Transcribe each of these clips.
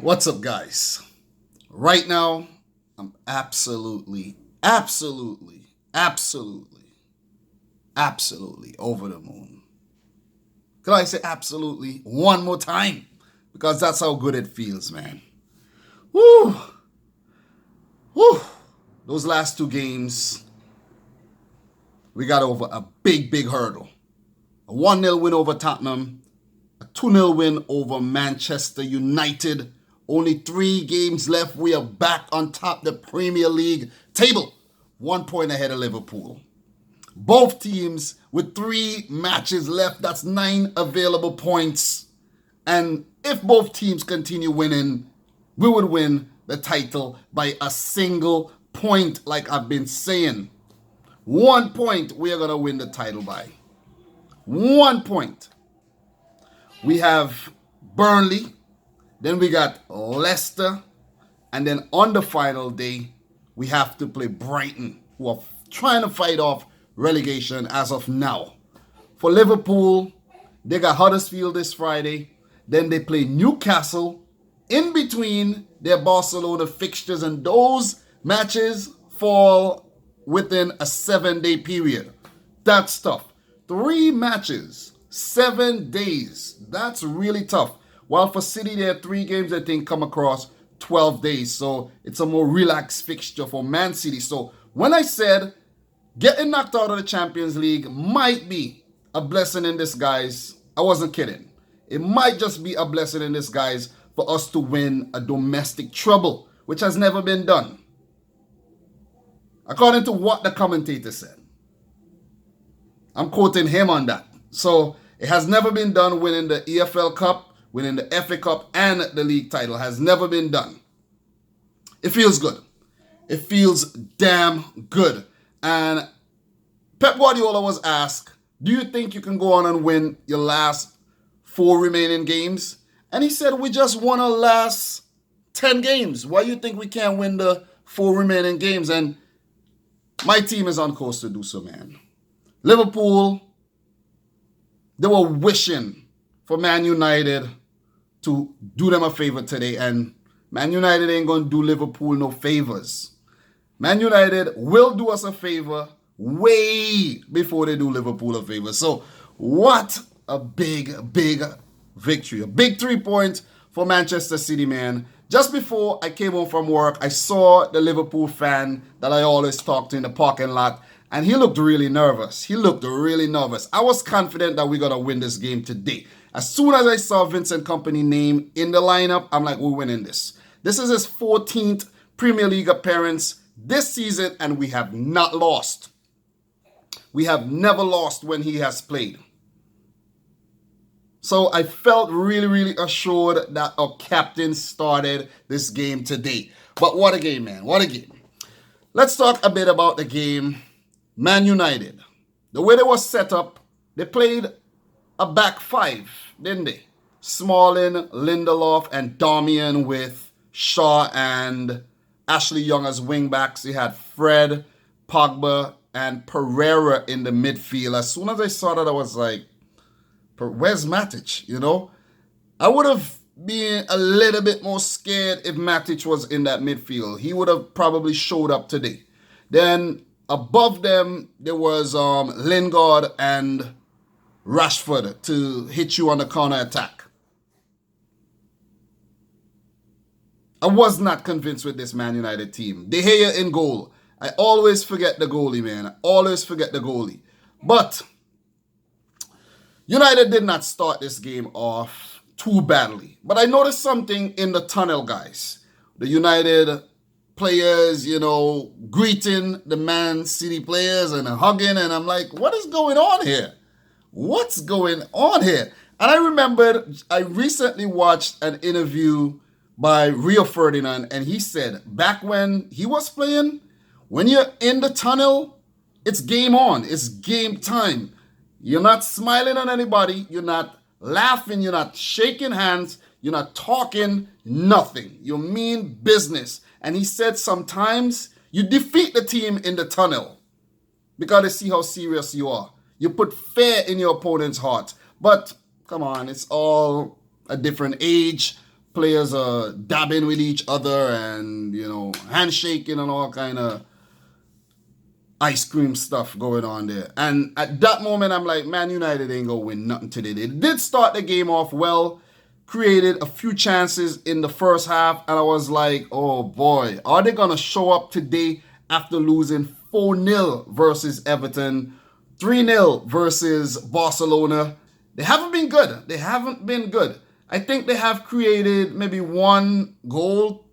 What's up, guys? Right now, I'm absolutely over the moon. Could I say absolutely one more time? Because that's how good it feels, man. Woo! Woo! Those last two games, we got over a big hurdle. A 1-0 win over Tottenham, a 2-0 win over Manchester United. Only 3 games left. We are back on top of the Premier League table. 1 point ahead of Liverpool. Both teams with 3 matches left. That's 9 available points. And if both teams continue winning, we would win the title by a single point, like I've been saying. 1 point we are going to win the title by. 1 point. We have Burnley, then we got Leicester, and then on the final day, we have to play Brighton, who are trying to fight off relegation as of now. For Liverpool, they got Huddersfield this Friday, then they play Newcastle in between their Barcelona fixtures, and those matches fall within a 7-day period. That's tough. 3 matches, 7 days. That's really tough. While for City, there are 3 games I think come across 12 days. So it's a more relaxed fixture for Man City. So when I said getting knocked out of the Champions League might be a blessing in disguise, I wasn't kidding. It might just be a blessing in disguise for us to win a domestic treble, which has never been done, according to what the commentator said. I'm quoting him on that. So it has never been done, winning the EFL Cup, winning the FA Cup, and the league title has never been done. It feels good. It feels damn good. And Pep Guardiola was asked, do you think you can go on and win your last 4 remaining games? And he said, we just won our last 10 games. Why do you think we can't win the 4 remaining games? And my team is on course to do so, man. Liverpool, they were wishing for Man United to do them a favor today, and Man United ain't going to do Liverpool no favors. Man United will do us a favor way before they do Liverpool a favor. So what a big victory. A big 3 points for Manchester City, man. Just before I came home from work, I saw the Liverpool fan that I always talk to in the parking lot, and he looked really nervous. I was confident that we're going to win this game today. As soon as I saw Vincent Kompany name in the lineup, I'm like, we're winning this. This is his 14th Premier League appearance this season, and we have not lost. We have never lost when he has played. So I felt really assured that our captain started this game today. But what a game, man. What a game. Let's talk a bit about the game. Man United, the way they were set up, they played a back 5, didn't they? Smalling, Lindelof, and Darmian with Shaw and Ashley Young as wingbacks. They had Fred, Pogba, and Pereira in the midfield. As soon as I saw that, I was like, where's Matic, you know? I would have been a little bit more scared if Matic was in that midfield. He would have probably showed up today. Then above them, there was Lingard and Rashford to hit you on the counter attack. I was not convinced with this Man United team. De Gea in goal. I always forget the goalie, man. But United did not start this game off too badly. But I noticed something in the tunnel, guys. The United players, greeting the Man City players and hugging. And I'm like, what is going on here? What's going on here? And I remembered I recently watched an interview by Rio Ferdinand, and he said back when he was playing, when you're in the tunnel, it's game on. It's game time. You're not smiling at anybody. You're not laughing. You're not shaking hands. You're not talking nothing. You mean business. And he said sometimes you defeat the team in the tunnel because they see how serious you are. You put fear in your opponent's heart. But come on, it's all a different age. players are dabbing with each other and, handshaking and all kind of ice cream stuff going on there. And at that moment, I'm like, Man United ain't going to win nothing today. They did start the game off well, created a few chances in the first half, and I was like, oh boy, are they going to show up today after losing 4-0 versus Everton, 3-0 versus Barcelona? They haven't been good. They haven't been good. I think they have created maybe one goal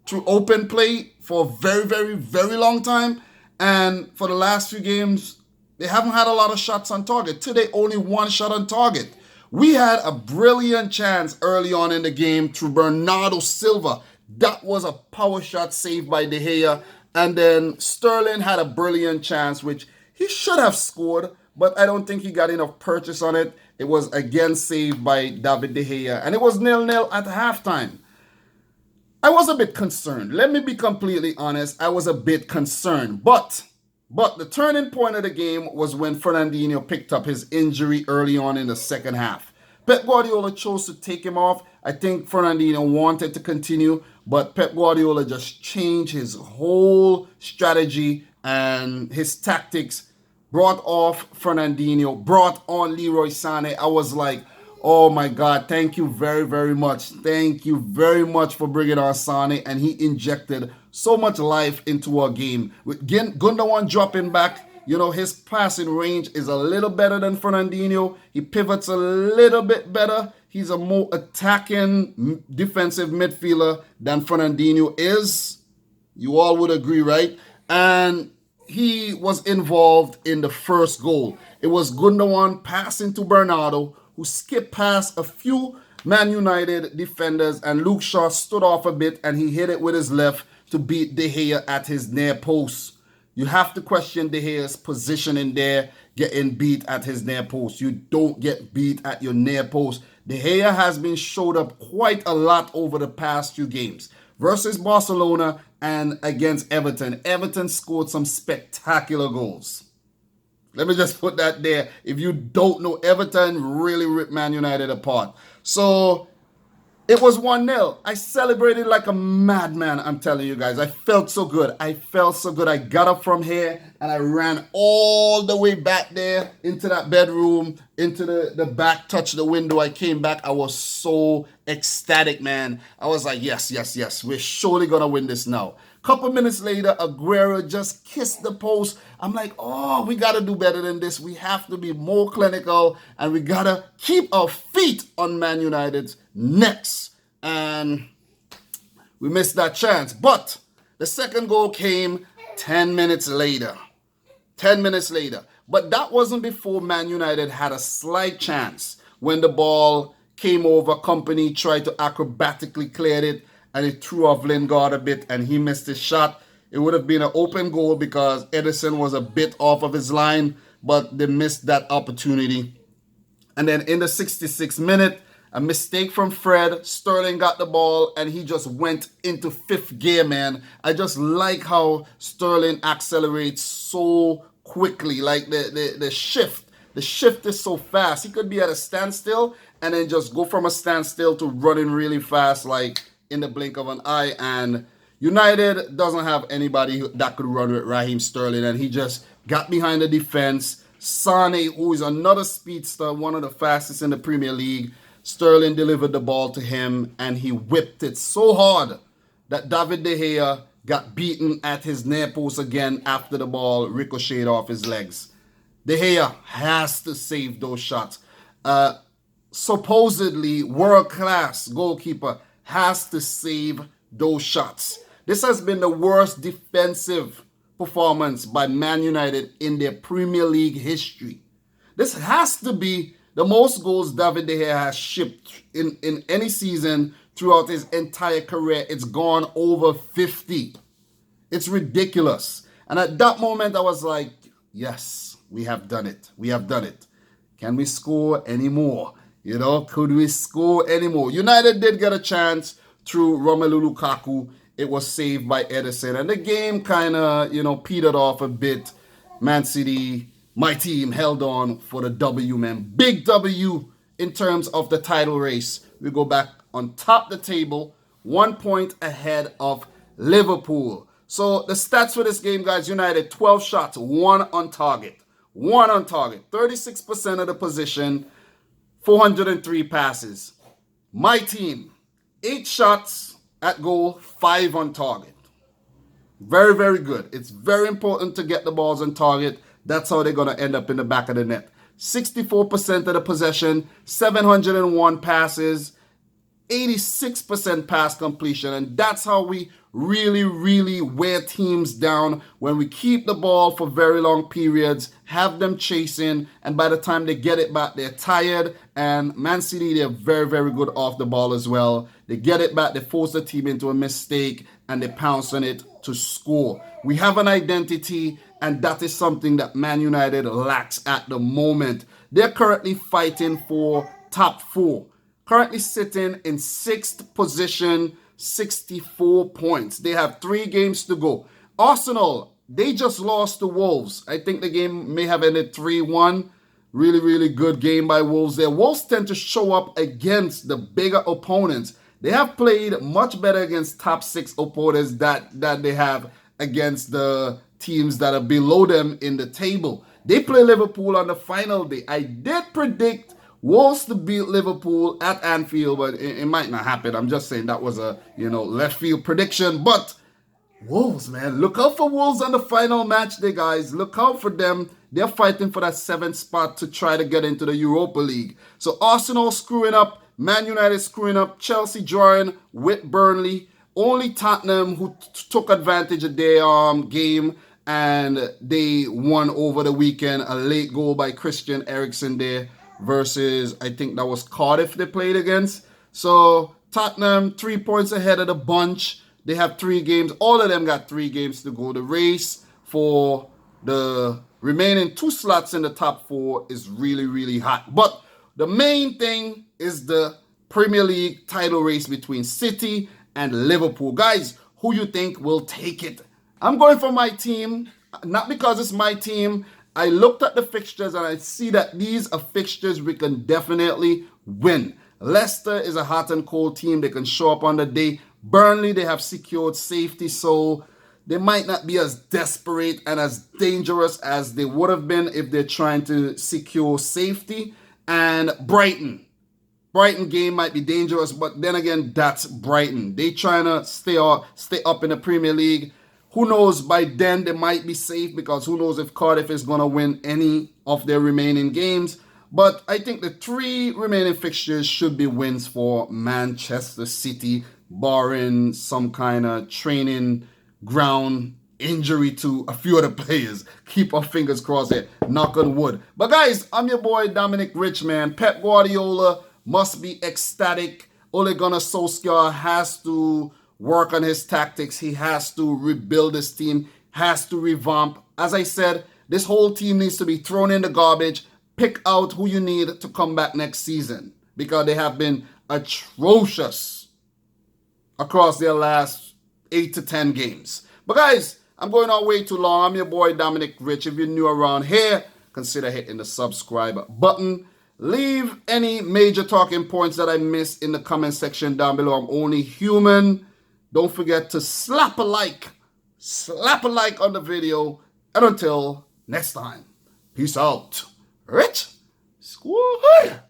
through open play for a very, very, very long time. And for the last few games, they haven't had a lot of shots on target. Today, only one shot on target. We had a brilliant chance early on in the game through Bernardo Silva. That was a power shot saved by De Gea. And then Sterling had a brilliant chance, which he should have scored, but I don't think he got enough purchase on it. It was again saved by David De Gea. And it was 0-0 at halftime. I was a bit concerned. Let me be completely honest. I was a bit concerned. But the turning point of the game was when Fernandinho picked up his injury early on in the second half. Pep Guardiola chose to take him off. I think Fernandinho wanted to continue, but Pep Guardiola just changed his whole strategy and his tactics, brought off Fernandinho, brought on Leroy Sané. I was like, oh my God, thank you very, very much. Thank you very much for bringing on Sané. And he injected so much life into our game. With Gundogan dropping back, his passing range is a little better than Fernandinho. He pivots a little bit better. He's a more attacking defensive midfielder than Fernandinho is. You all would agree, right? And he was involved in the first goal. It was Gundogan passing to Bernardo, who skipped past a few Man United defenders, and Luke Shaw stood off a bit and he hit it with his left to beat De Gea at his near post. You have to question De Gea's position in there, getting beat at his near post. You don't get beat at your near post. De Gea has been showed up quite a lot over the past few games. Versus Barcelona and against Everton. Everton scored some spectacular goals. Let me just put that there. If you don't know, Everton really ripped Man United apart. So it was 1-0. I celebrated like a madman, I'm telling you guys. I felt so good. I felt so good. I got up from here and I ran all the way back there into that bedroom, into the back, touched the window. I came back. I was so ecstatic, man. I was like, yes, yes, yes. We're surely going to win this now. Couple minutes later, Aguero just kissed the post. I'm like, oh, we got to do better than this. We have to be more clinical, and we got to keep our feet on Man United's necks. And we missed that chance. But the second goal came 10 minutes later. 10 minutes later. But that wasn't before Man United had a slight chance. When the ball came over, Company tried to acrobatically clear it, and it threw off Lingard a bit, and he missed his shot. It would have been an open goal because Ederson was a bit off of his line, but they missed that opportunity. And then in the 66th minute, a mistake from Fred. Sterling got the ball, and he just went into fifth gear, man. I just like how Sterling accelerates so quickly, like the shift. The shift is so fast. He could be at a standstill and then just go from a standstill to running really fast, like in the blink of an eye. And United doesn't have anybody that could run with Raheem Sterling, and he just got behind the defense. Sané, who is another speedster, one of the fastest in the Premier League, Sterling delivered the ball to him, and he whipped it so hard that David De Gea got beaten at his near post again after the ball ricocheted off his legs. De Gea has to save those shots. Supposedly world-class goalkeeper has to save those shots. This has been the worst defensive performance by Man United in their Premier League history. This has to be the most goals David De Gea has shipped in any season throughout his entire career. It's gone over 50. It's ridiculous. And at that moment, I was like, yes, we have done it. We have done it. Can we score any more? Could we score any more? United did get a chance through Romelu Lukaku. It was saved by Ederson. And the game kind of, petered off a bit. Man City, my team, held on for the W, man. Big W in terms of the title race we go back on top the table, 1 point ahead of Liverpool. So the stats for this game, guys, United 12 shots, 1 on target. 1 on target. 36% of the position, 403 passes. My team, 8 shots at goal, 5 on target. Very, very good. It's very important to get the balls on target. That's how they're going to end up in the back of the net. 64% of the possession, 701 passes, 86% pass completion. And that's how we really, really wear teams down, when we keep the ball for very long periods, have them chasing, and by the time they get it back, they're tired. And Man City, they're very, very good off the ball as well. They get it back, they force the team into a mistake, and they pounce on it to score. We have an identity, and that is something that Man United lacks at the moment. They're currently fighting for top 4. Currently sitting in 6th position, 64 points. They have 3 games to go. Arsenal, they just lost to Wolves. I think the game may have ended 3-1. Really, really good game by Wolves there. Wolves tend to show up against the bigger opponents. They have played much better against top 6 opponents that they have against the teams that are below them in the table. They play Liverpool on the final day. I did predict Wolves to beat Liverpool at Anfield, but it might not happen. I'm just saying that was a, left field prediction. But Wolves, man, look out for Wolves on the final match day, guys. Look out for them. They're fighting for that 7th spot to try to get into the Europa League. So Arsenal screwing up, Man United screwing up, Chelsea drawing with Burnley. Only Tottenham who took advantage of their game, and they won over the weekend. A late goal by Christian Eriksen there versus, I think that was Cardiff they played against. So Tottenham 3 points ahead of the bunch. They have 3 games. All of them got 3 games to go. The race for the remaining 2 slots in the top 4 is really, really hot. But the main thing is the Premier League title race between City and Liverpool. Guys, who you think will take it? I'm going for my team, not because it's my team. I looked at the fixtures and I see that these are fixtures we can definitely win. Leicester is a hot and cold team. They can show up on the day. Burnley, they have secured safety, so they might not be as desperate and as dangerous as they would have been if they're trying to secure safety. And Brighton game might be dangerous, but then again, that's Brighton. They trying to stay up in the Premier League. Who knows, by then they might be safe, because who knows if Cardiff is going to win any of their remaining games. But I think the 3 remaining fixtures should be wins for Manchester City, barring some kind of training ground injury to a few other players. Keep our fingers crossed here, knock on wood. But guys, I'm your boy Dominic Rich, man. Pep Guardiola must be ecstatic. Ole Gunnar Solskjaer has to work on his tactics. He has to rebuild his team, has to revamp. As I said, this whole team needs to be thrown in the garbage. Pick out who you need to come back next season, because they have been atrocious across their last 8 to 10 games. But guys, I'm going on way too long. I'm your boy Dominic Rich. If you're new around here, consider hitting the subscribe button. Leave any major talking points that I missed in the comment section down below. I'm only human. Don't forget to slap a like on the video. And until next time, peace out. Rich? Squad.